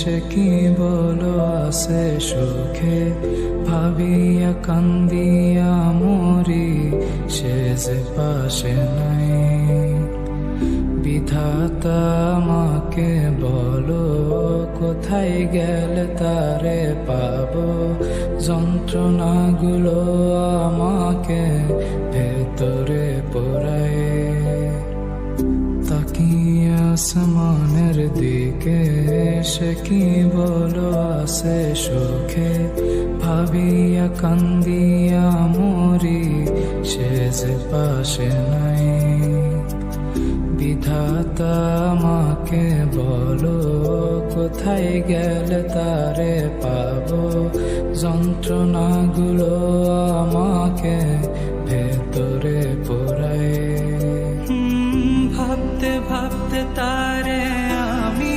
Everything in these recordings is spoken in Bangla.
সে কি বলো আছে সুখে, ভাবিয়া কান্দিয়া মরি সে যে পাশে নাই। বিধাতা আমাকে বলো কোথায় গেলে তারে পাবো, যন্ত্রণাগুলো আমাকে ভেতরে পোড়ায়। তাকিয়ে আসমানের দিকে সে কি বলো আছে সুখে, ভাবিয়া কান্দিয়া মরি সে যে পাশে নাই। বিধাতা আমাকে বলো কোথায় গেলে তারে পাবো, যন্ত্রণাগুলো আমাকে ভেতরে পোড়ায়। ভাবতে ভাবতে তারে আমি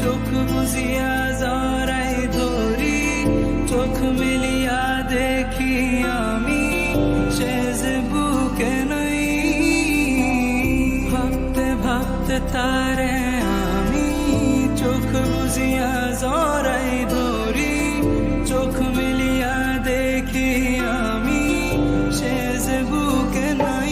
চোখ বুঝিয়া জড়াই ধরি, চোখ মিলিয়া দেখি আমি সে যে বুকে নাই। ভাবতে ভাবতে তারে আমি চোখ বুঝিয়া জড়াই ধরি, চোখ মিলিয়া দেখি আমি সে যে বুকে নাই।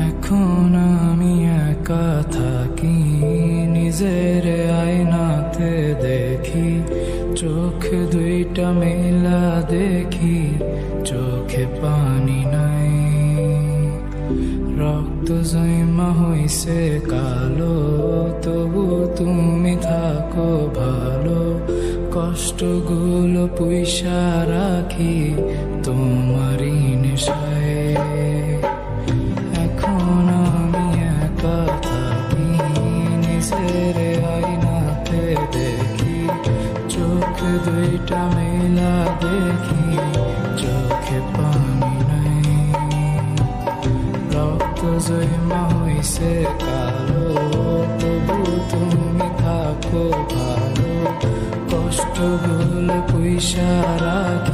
এখন আমি একা থাকি, নিজের আয়নাতে দেখি, চোখ দুইটা মেলা দেখি, চোখে পানি নাই। রক্ত জমা হইছে কালো, তবু তুমি থাকো ভালো, কষ্টগুলো পুইসা রাখি তোমারই নেশায়। এখন আমি একা থাকি, নিজের আয়নাতে দেখি, চোখ দুইটা মেলা দেখি, চোখে পানি নাই। রক্ত জমা হইছে কালো, তবু তুমি থাকো ভালো, কষ্টগুলো পুইসা রাখি